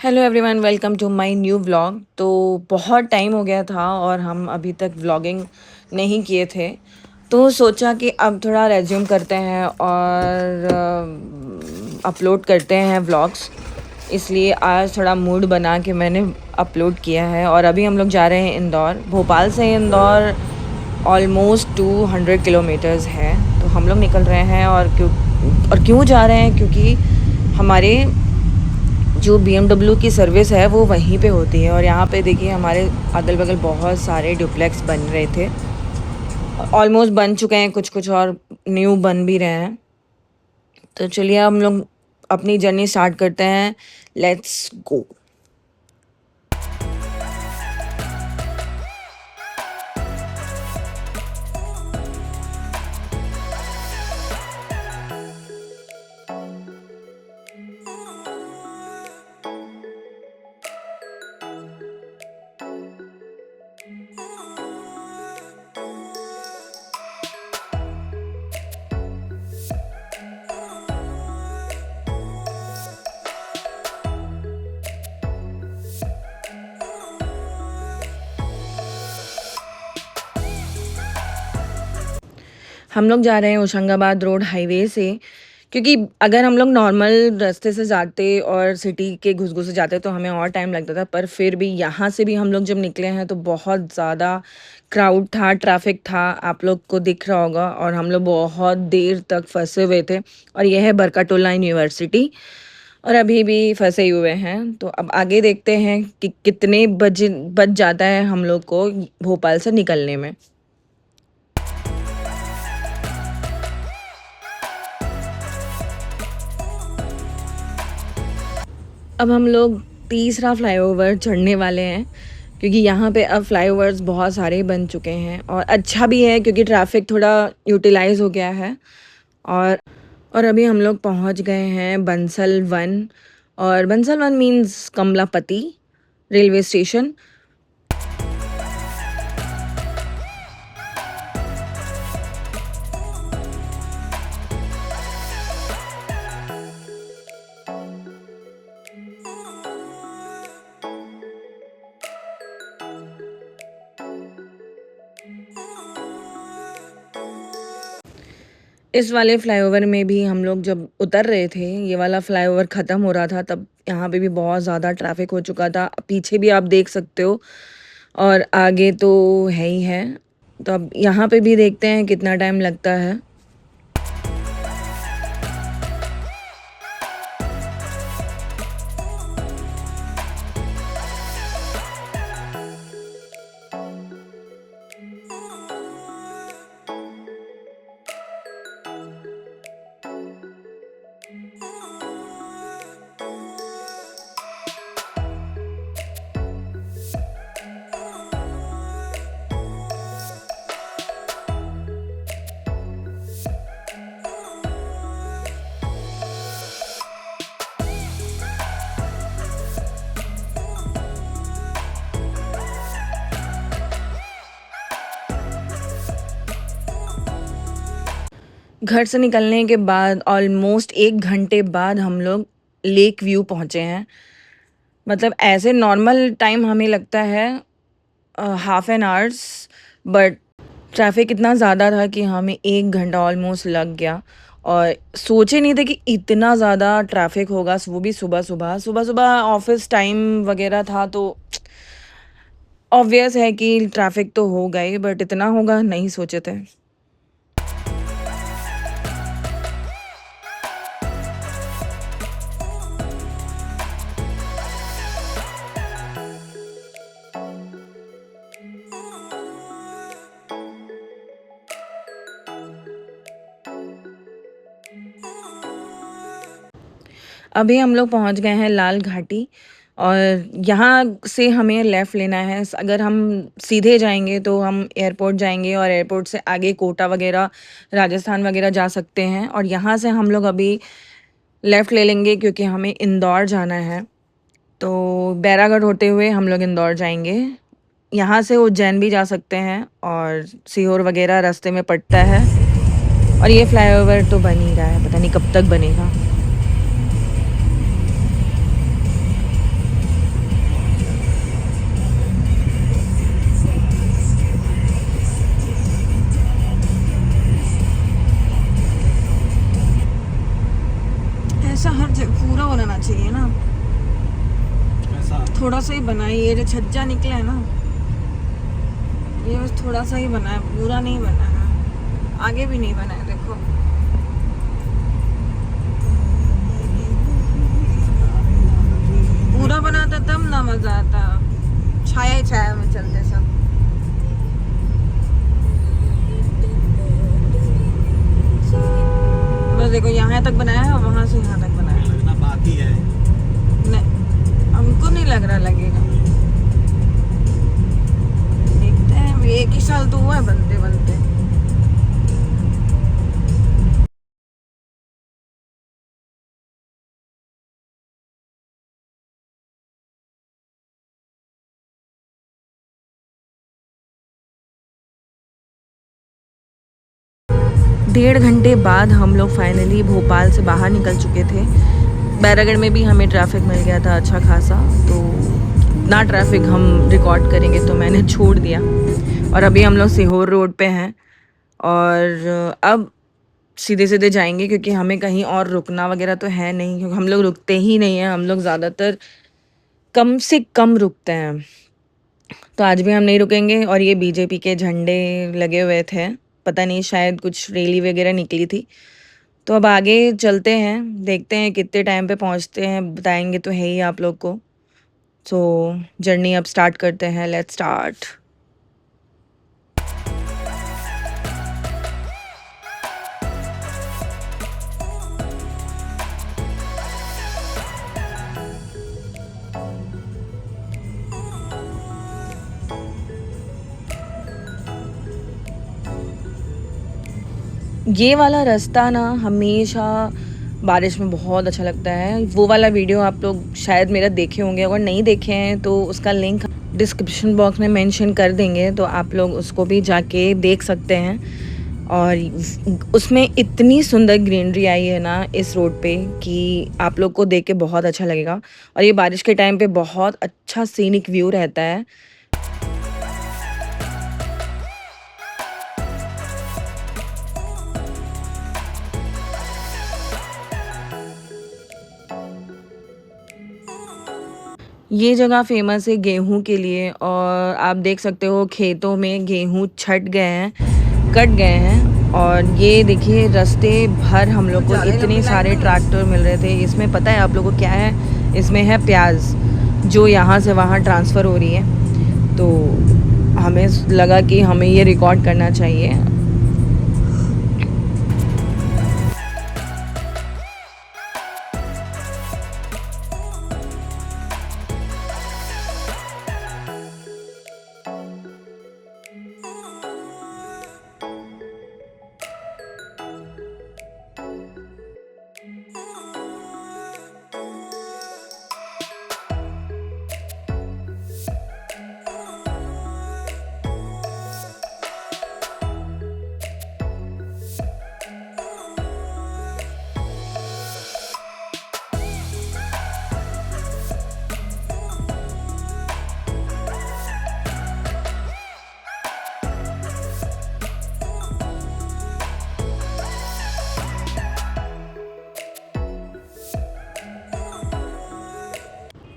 Hello everyone, welcome to my new vlog. तो बहुत time हो गया था और हम अभी तक व्लॉगिंग नहीं किए थे, तो सोचा कि अब थोड़ा रेज्यूम करते हैं और अपलोड करते हैं व्लॉग्स। इसलिए आज थोड़ा मूड बना के मैंने अपलोड किया है। और अभी हम लोग जा रहे हैं इंदौर। भोपाल से इंदौर ऑलमोस्ट 200 किलोमीटर्स है, तो हम लोग निकल रहे हैं। और क्यों जा रहे हैं, क्योंकि हमारे जो BMW की सर्विस है वो वहीं पे होती है। और यहाँ पे देखिए हमारे अगल बगल बहुत सारे डुप्लेक्स बन रहे थे, ऑलमोस्ट बन चुके हैं, कुछ कुछ और न्यू बन भी रहे हैं। तो चलिए हम लोग अपनी जर्नी स्टार्ट करते हैं। Let's go. हम लोग जा रहे हैं होशंगाबाद रोड हाईवे से, क्योंकि अगर हम लोग नॉर्मल रास्ते से जाते और सिटी के घुस घुस से जाते तो हमें और टाइम लगता था। पर फिर भी यहाँ से भी हम लोग जब निकले हैं तो बहुत ज़्यादा क्राउड था, ट्रैफिक था, आप लोग को दिख रहा होगा। और हम लोग बहुत देर तक फंसे हुए थे। और यह है बरकाटोला यूनिवर्सिटी, और अभी भी फंसे हुए हैं। तो अब आगे देखते हैं कि कितने बजे बज जाता है हम लोग को भोपाल से निकलने में। अब हम लोग तीसरा फ्लाईओवर चढ़ने वाले हैं, क्योंकि यहाँ पे अब फ्लाईओवर्स बहुत सारे बन चुके हैं। और अच्छा भी है क्योंकि ट्रैफिक थोड़ा यूटिलाइज हो गया है। और और अभी हम लोग पहुँच गए हैं बंसल वन। और Bansal one means Kamlapati railway station. इस वाले फ्लाईओवर में भी हम लोग जब उतर रहे थे, ये वाला फ्लाईओवर ख़त्म हो रहा था, तब यहाँ पे भी बहुत ज़्यादा ट्रैफिक हो चुका था। पीछे भी आप देख सकते हो, और आगे तो है ही है। तो अब यहाँ पे भी देखते हैं कितना टाइम लगता है। घर से निकलने के बाद ऑलमोस्ट 1 घंटे बाद हम लोग लेक व्यू पहुँचे हैं। मतलब ऐसे नॉर्मल टाइम हमें लगता है half an hours, but traffic इतना ज़्यादा था कि हमें 1 घंटा ऑलमोस्ट लग गया। और सोचे नहीं थे कि इतना ज़्यादा ट्रैफिक होगा, वो भी सुबह सुबह। सुबह सुबह ऑफिस टाइम वगैरह था, तो ऑब्वियस है कि ट्रैफिक तो होगा ही, बट इतना होगा नहीं सोचे थे। अभी हम लोग पहुंच गए हैं लाल घाटी, और यहाँ से हमें लेफ़्ट लेना है। अगर हम सीधे जाएंगे तो हम एयरपोर्ट जाएंगे, और एयरपोर्ट से आगे कोटा वगैरह, राजस्थान वगैरह जा सकते हैं। और यहाँ से हम लोग अभी लेफ़्ट ले लेंगे क्योंकि हमें इंदौर जाना है। तो बैरागढ़ होते हुए हम लोग इंदौर जाएंगे। यहाँ से उज्जैन भी जा सकते हैं, और सीहोर वगैरह रास्ते में पड़ता है। और ये फ्लाईओवर तो बन ही रहा है, पता नहीं कब तक बनेगा। बनाना चाहिए ना, ऐसा थोड़ा सा ही बनाए। ये जो छज्जा निकला है ना, ये बस थोड़ा सा ही बना है, पूरा नहीं बना है, आगे भी नहीं बना है। देखो पूरा बनाता तब ना मजा आता, छाया ही छाया में चलते सब। बस देखो यहाँ तक बनाया है और वहां से यहाँ तक बनाया है। लगना बाकी है। नहीं, हमको नहीं लग रहा लगेगा, देखते हैं। अभी 1 ही साल तो हुआ है बनते बनते। डेढ़ घंटे बाद हम लोग फाइनली भोपाल से बाहर निकल चुके थे। बैरागढ़ में भी हमें ट्रैफिक मिल गया था अच्छा खासा, तो ना ट्रैफिक हम रिकॉर्ड करेंगे तो मैंने छोड़ दिया। और अभी हम लोग सीहोर रोड पे हैं और अब सीधे सीधे जाएंगे, क्योंकि हमें कहीं और रुकना वगैरह तो है नहीं, क्योंकि हम लोग रुकते ही नहीं हैं। हम लोग ज़्यादातर कम से कम रुकते हैं, तो आज भी हम नहीं रुकेंगे। और ये बीजेपी के झंडे लगे हुए थे, पता नहीं शायद कुछ रैली वगैरह निकली थी। तो अब आगे चलते हैं, देखते हैं कितने टाइम पे पहुंचते हैं, बताएंगे तो है ही आप लोग को। सो जर्नी अब स्टार्ट करते हैं, लेट्स स्टार्ट। ये वाला रास्ता ना हमेशा बारिश में बहुत अच्छा लगता है। वो वाला वीडियो आप लोग शायद मेरा देखे होंगे, अगर नहीं देखे हैं तो उसका लिंक डिस्क्रिप्शन बॉक्स में मेंशन कर देंगे, तो आप लोग उसको भी जाके देख सकते हैं। और उसमें इतनी सुंदर ग्रीनरी आई है ना इस रोड पे कि आप लोग को देख के बहुत अच्छा लगेगा। और ये बारिश के टाइम पे बहुत अच्छा सीनिक व्यू रहता है। ये जगह फेमस है गेहूं के लिए, और आप देख सकते हो खेतों में गेहूं छट गए हैं, कट गए हैं। और ये देखिए रास्ते भर हम लोग को इतने सारे ट्रैक्टर मिल रहे थे। इसमें पता है आप लोगों को क्या है, इसमें है प्याज, जो यहाँ से वहाँ ट्रांसफ़र हो रही है। तो हमें लगा कि हमें ये रिकॉर्ड करना चाहिए।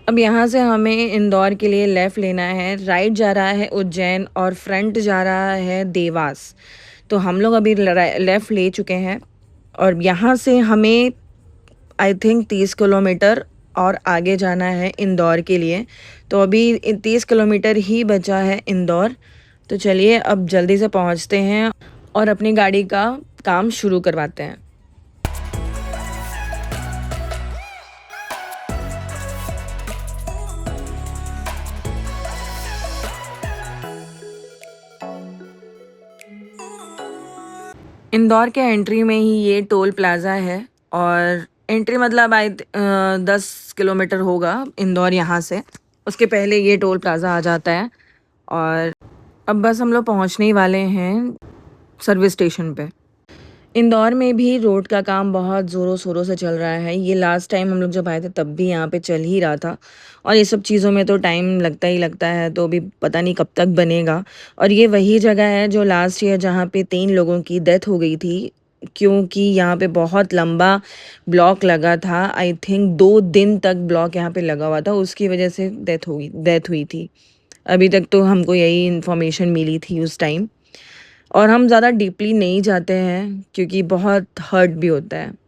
अब यहाँ से हमें इंदौर के लिए लेफ़्ट लेना है, राइट जा रहा है उज्जैन और फ्रंट जा रहा है देवास। तो हम लोग अभी लेफ़्ट ले चुके हैं और यहाँ से हमें आई थिंक 30 किलोमीटर और आगे जाना है इंदौर के लिए। तो अभी 30 किलोमीटर ही बचा है इंदौर। तो चलिए अब जल्दी से पहुँचते हैं और अपनी गाड़ी का काम शुरू करवाते हैं। इंदौर के एंट्री में ही ये टोल प्लाज़ा है, और एंट्री मतलब 10 किलोमीटर होगा इंदौर यहाँ से, उसके पहले ये टोल प्लाज़ा आ जाता है। और अब बस हम लोग पहुँचने ही वाले हैं सर्विस स्टेशन पे। इंदौर में भी रोड का काम बहुत ज़ोरों शोरों से चल रहा है। ये लास्ट टाइम हम लोग जब आए थे तब भी यहाँ पे चल ही रहा था, और ये सब चीज़ों में तो टाइम लगता ही लगता है, तो अभी पता नहीं कब तक बनेगा। और ये वही जगह है जो लास्ट ईयर जहाँ पे 3 लोगों की डेथ हो गई थी क्योंकि यहाँ पे बहुत लंबा ब्लॉक लगा था। आई थिंक 2 दिन तक ब्लॉक यहाँ पे लगा हुआ था, उसकी वजह से डेथ हुई थी। अभी तक तो हमको यही इन्फॉर्मेशन मिली थी उस टाइम, और हम ज़्यादा डीपली नहीं जाते हैं क्योंकि बहुत हर्ट भी होता है।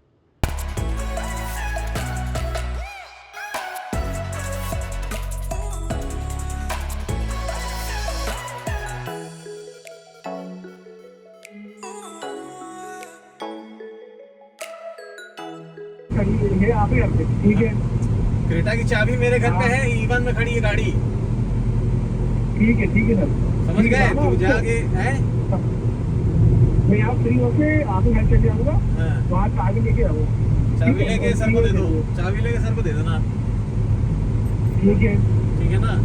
ठीक है क्रेटा की चाबी मेरे घर पे है, ईवन में खड़ी है गाड़ी। ठीक है सर, समझ गए? तू जाके हैं? मैं आप फ्री होके आपको घर चले जाऊंगा, हाँ। वहाँ चाबी लेके आओ। चाबी लेके सर को दे दो, चाबी लेके सर को दे देना। ठीक है ना?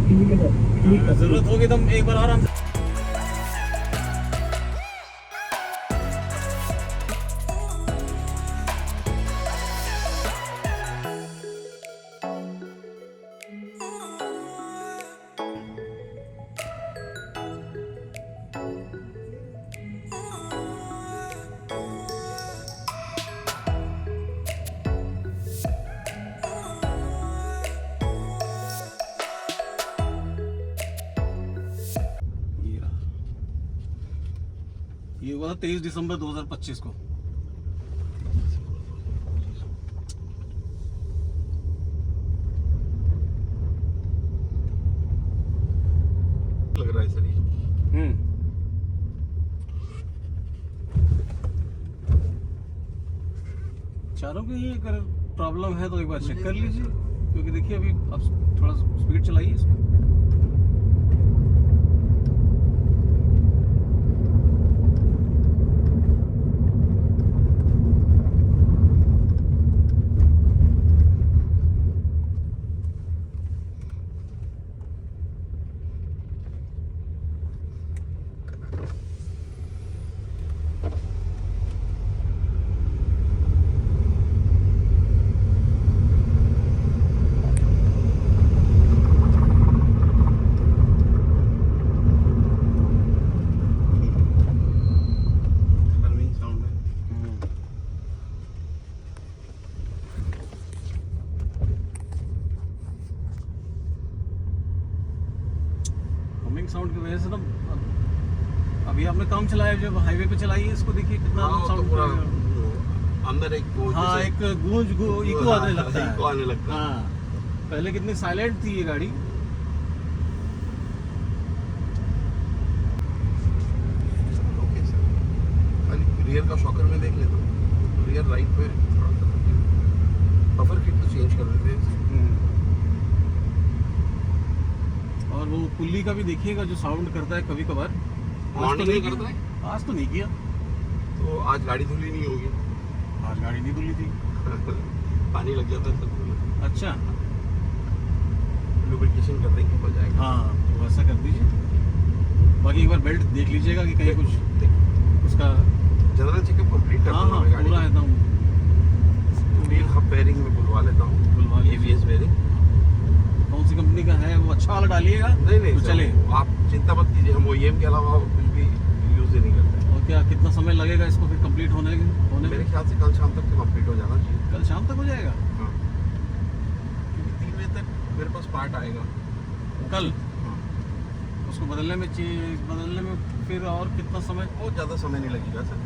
ठीक है सर, ठीक है। जरूरत होगी तो एक बार और हम ये हुआ 23 दिसंबर 2025 को। लग रहा है सर ये। चारों की ही अगर प्रॉब्लम है तो एक बार चेक कर लीजिए, क्योंकि देखिए अभी आप थोड़ा स्पीड चलाइए इसमें। साउंड की वजह से ना अभी आपने कम चलाया, जब हाईवे पे चलाइए इसको देखिए कितना साउंड पूरा अंदर एक हाँ एक गूंज इको आने लगता है। इको आने लगता है। हाँ, पहले कितनी साइलेंट थी ये गाड़ी। ओके सर, खाली रियर का शॉकर में देख लेता हूँ। रियर राइट पे थोड़ा सा बफर किट तो चेंज कर देते हैं। और वो पुल्ली का भी देखिएगा जो साउंड करता है कभी कभार। मॉर्निंग में करता है? आज तो नहीं किया। तो आज गाड़ी धुली नहीं होगी। आज गाड़ी नहीं धुली थी। पानी लग जाता है सब। अच्छा, लुब्रिकेशन कर देंगे हो जाएगा। हाँ तो वैसा कर दीजिए। बाकी एक बार बेल्ट देख लीजिएगा कि कहीं कुछ उसका जनरल चेकअप कंप्लीट कर हाँ दूंगा पूरा एकदम व्हील हब बेयरिंग में बुलवा लेता हूँ। बुलवा लीजिए। ABS बेयरिंग कौन सी कंपनी का है वो अच्छा वाला डालिएगा। नहीं तो सर, चले। आप चिंता मत कीजिए, हम OEM के अलावा कुछ भी यूज ही नहीं करते। और क्या कितना समय लगेगा इसको फिर कंप्लीट होने में? मेरे ख्याल से कल शाम तक तो कंप्लीट हो जाना चाहिए। कल शाम तक हो जाएगा। हाँ, क्योंकि 3 बजे तक मेरे पास पार्ट आएगा कल हाँ। उसको बदलने में फिर और कितना समय? बहुत ज़्यादा समय नहीं लगेगा सर।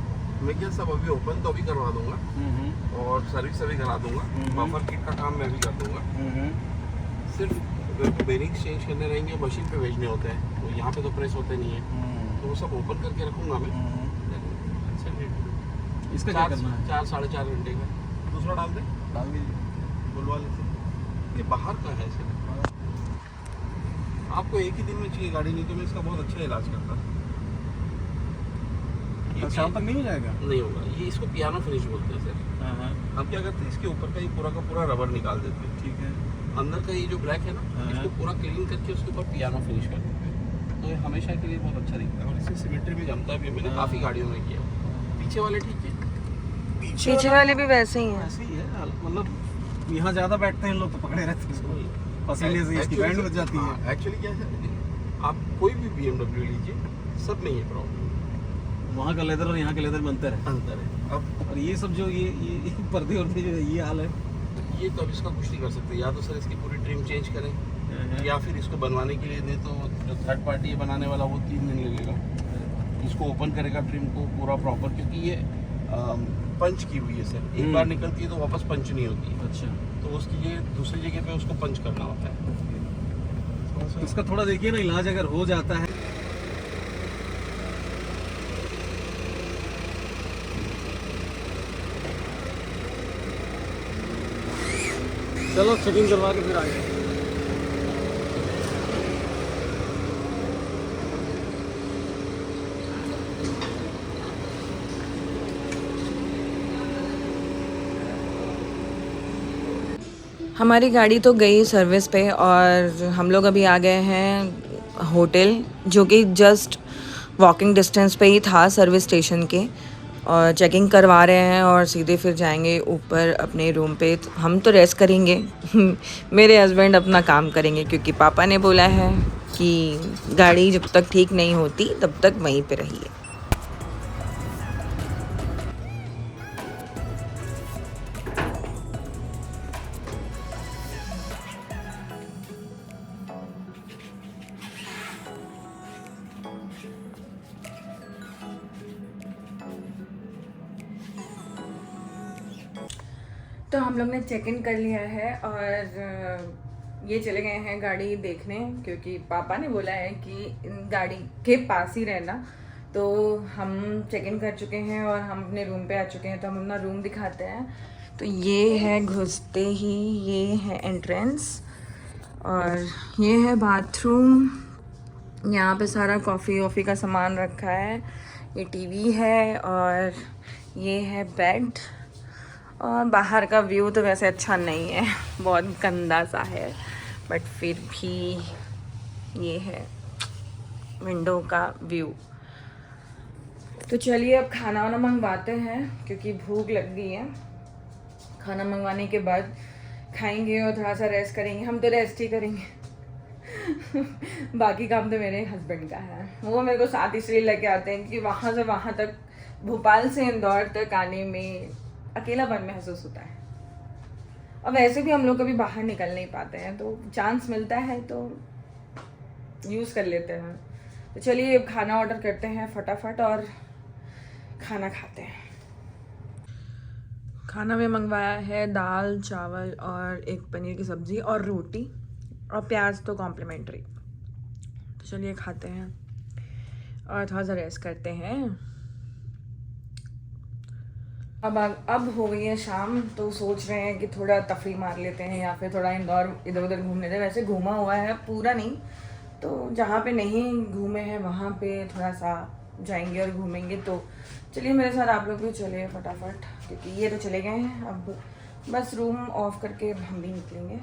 मैं क्या सब अभी ओपन तो अभी करवा दूंगा और सर्विस अभी करा दूंगा। बफर किट का काम मैं भी कर दूंगा। सिर्फ बेरिंग चेंज करने रहेंगे, मशीन पे भेजने होते हैं, तो यहाँ पे तो प्रेस होते नहीं है, तो वो सब ओपन करके रखूंगा मैं। इसका क्या करना है? 4 साढ़े 4 घंटे का दूसरा डाल दे, डाल दीजिए। बुलवा लेते। ये बाहर का है सर, आपको एक ही दिन में चाहिए गाड़ी, नहीं तो मैं इसका बहुत अच्छा इलाज करता। कल शाम तक नहीं हो जाएगा? नहीं होगा, ये इसको पियानो फिनिश बोलते हैं सर। हम क्या करते हैं, इसके ऊपर का ये पूरा का पूरा रबर निकाल देते हैं। ठीक है। अंदर का ये जो ब्लैक है ना, इसको पूरा क्लीन करके उसके ऊपर पियानो फिनिश कर देते हैं, तो ये हमेशा के लिए बहुत अच्छा दिखता है और इससे सिमेट्री भी जमता भी है। मैंने काफ़ी गाड़ियों में किया। पीछे वाले ठीक है, पीछे वाले भी वैसे ही हैं। ऐसे ही है, मतलब यहाँ ज़्यादा बैठते हैं लोग तो पकड़े रहते हैं इसको, पसीने से इसकी बैंड बच जाती है। एक्चुअली क्या है, आप कोई भी BMW लीजिए, सब में ये प्रॉब्लम। वहाँ का लेदर और यहाँ का लेदर में अंतर है। अंतर है। अब और ये सब जो ये पर्दे वर्दे जो ये हाल है, ये तो अब इसका कुछ नहीं कर सकते, या तो सर इसकी पूरी ट्रिम चेंज करें या फिर इसको बनवाने के लिए, नहीं तो जो थर्ड पार्टी बनाने वाला वो 3 दिन लगेगा, इसको ओपन करेगा ट्रिम को पूरा प्रॉपर, क्योंकि ये पंच की हुई है सर, एक बार निकलती है तो वापस पंच नहीं होती है, अच्छा, तो उसकी ये दूसरी जगह पे उसको पंच करना होता है। तो इसका थोड़ा देखिए ना, इलाज अगर हो जाता है। चलो चेकिंग करवा के फिर आगे। हमारी गाड़ी तो गई सर्विस पे और हम लोग अभी आ गए हैं होटल, जो कि जस्ट वॉकिंग डिस्टेंस पे ही था सर्विस स्टेशन के, और चेकिंग करवा रहे हैं और सीधे फिर जाएंगे ऊपर अपने रूम पे। हम तो रेस्ट करेंगे मेरे हस्बैंड अपना काम करेंगे, क्योंकि पापा ने बोला है कि गाड़ी जब तक ठीक नहीं होती तब तक वहीं पे रहिए। तो हम लोग ने चेक इन कर लिया है और ये चले गए हैं गाड़ी देखने, क्योंकि पापा ने बोला है कि इन गाड़ी के पास ही रहना। तो हम चेक इन कर चुके हैं और हम अपने रूम पे आ चुके हैं, तो हम अपना रूम दिखाते हैं। तो ये है, घुसते ही ये है एंट्रेंस और ये है बाथरूम। यहाँ पे सारा कॉफ़ी वॉफ़ी का सामान रखा है, ये टीवी है और ये है बेड। और बाहर का व्यू तो वैसे अच्छा नहीं है, बहुत गंदा सा है, बट फिर भी ये है विंडो का व्यू। तो चलिए अब खाना वाना मंगवाते हैं, क्योंकि भूख लग गई है। खाना मंगवाने के बाद खाएंगे और थोड़ा सा रेस्ट करेंगे। हम तो रेस्ट ही करेंगे बाकी काम तो मेरे हस्बैंड का है, वो मेरे को साथ इसलिए लेके आते हैं कि वहाँ से वहाँ तक, भोपाल से इंदौर तक आने में अकेलापन महसूस होता है। और वैसे भी हम लोग कभी बाहर निकल नहीं पाते हैं, तो चांस मिलता है तो यूज़ कर लेते हैं। तो चलिए अब खाना ऑर्डर करते हैं फटाफट और खाना खाते हैं। खाना में मंगवाया है दाल चावल और एक पनीर की सब्ज़ी और रोटी, और प्याज तो कॉम्प्लीमेंट्री। तो चलिए खाते हैं और थोड़ा सा रेस्ट करते हैं। अब हो गई है शाम, तो सोच रहे हैं कि थोड़ा तफरी मार लेते हैं या फिर थोड़ा इंदौर इधर उधर घूम लेते हैं। वैसे घूमा हुआ है, पूरा नहीं, तो जहाँ पे नहीं घूमे हैं वहाँ पे थोड़ा सा जाएंगे और घूमेंगे। तो चलिए मेरे साथ आप लोग भी चले फटाफट, क्योंकि ये तो चले गए हैं। अब बस रूम ऑफ करके हम भी निकलेंगे।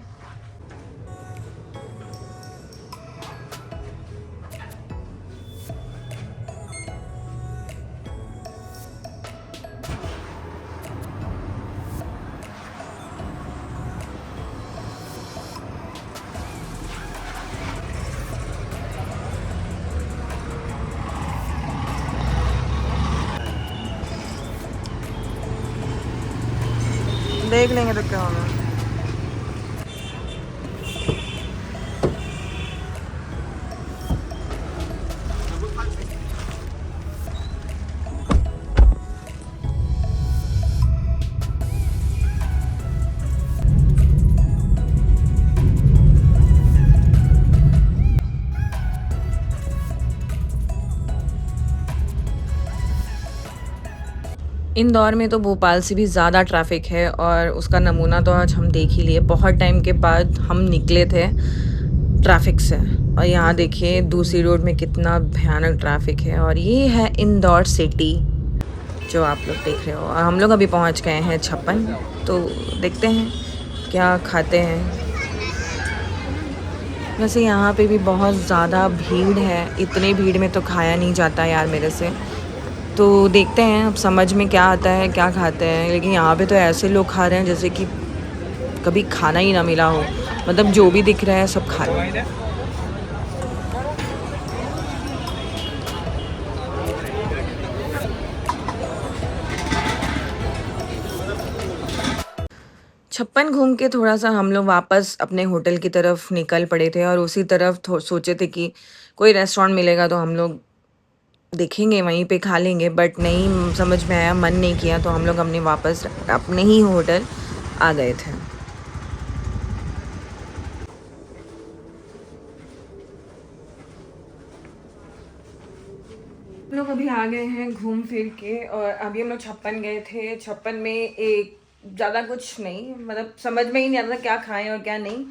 देख लेंगे तो क्या होगा। इंदौर में तो भोपाल से भी ज़्यादा ट्रैफिक है, और उसका नमूना तो आज हम देख ही लिए। बहुत टाइम के बाद हम निकले थे ट्रैफिक से, और यहाँ देखिए दूसरी रोड में कितना भयानक ट्रैफिक है। और ये है इंदौर सिटी जो आप लोग देख रहे हो। और हम लोग अभी पहुँच गए हैं 56, तो देखते हैं क्या खाते हैं। वैसे यहाँ पे भी बहुत ज़्यादा भीड़ है, इतनी भीड़ में तो खाया नहीं जाता यार मेरे से। तो देखते हैं अब समझ में क्या आता है, क्या खाते हैं। लेकिन यहाँ पे तो ऐसे लोग खा रहे हैं जैसे कि कभी खाना ही ना मिला हो, मतलब जो भी दिख रहा है सब खा रहे हैं। 56 घूम के थोड़ा-सा हम लोग वापस अपने होटल की तरफ निकल पड़े थे और उसी तरफ थो सोचे थे कि कोई रेस्टोरेंट मिलेगा तो हम लोग देखेंगे, वहीं पे खा लेंगे, बट नहीं समझ में आया, मन नहीं किया, तो हम लोग अपने वापस अपने ही होटल आ गए थे। हम लोग अभी आ गए हैं घूम फिर के और अभी हम लोग 56 गए थे। 56 में एक ज़्यादा कुछ नहीं, मतलब समझ में ही नहीं आता क्या खाएं और क्या नहीं,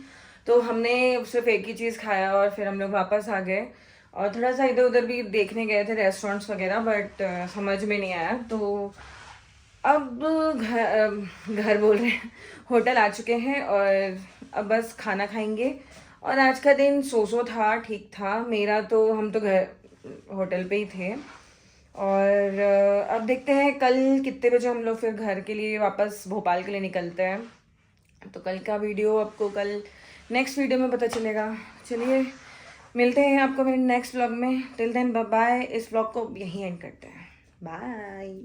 तो हमने सिर्फ एक ही चीज़ खाया और फिर हम लोग वापस आ गए और थोड़ा सा इधर उधर भी देखने गए थे रेस्टोरेंट्स वगैरह, बट समझ में नहीं आया। तो अब घर बोल रहे हैं, होटल आ चुके हैं और अब बस खाना खाएंगे। और आज का दिन सो था, ठीक था मेरा, तो हम तो घर होटल पे ही थे। और अब देखते हैं कल कितने बजे हम लोग फिर घर के लिए वापस भोपाल के लिए निकलते हैं। तो कल का वीडियो आपको कल नेक्स्ट वीडियो में पता चलेगा। चलिए मिलते हैं आपको मेरे नेक्स्ट व्लॉग में। Till then bye bye. इस व्लॉग को यहीं एंड करते हैं। बाय।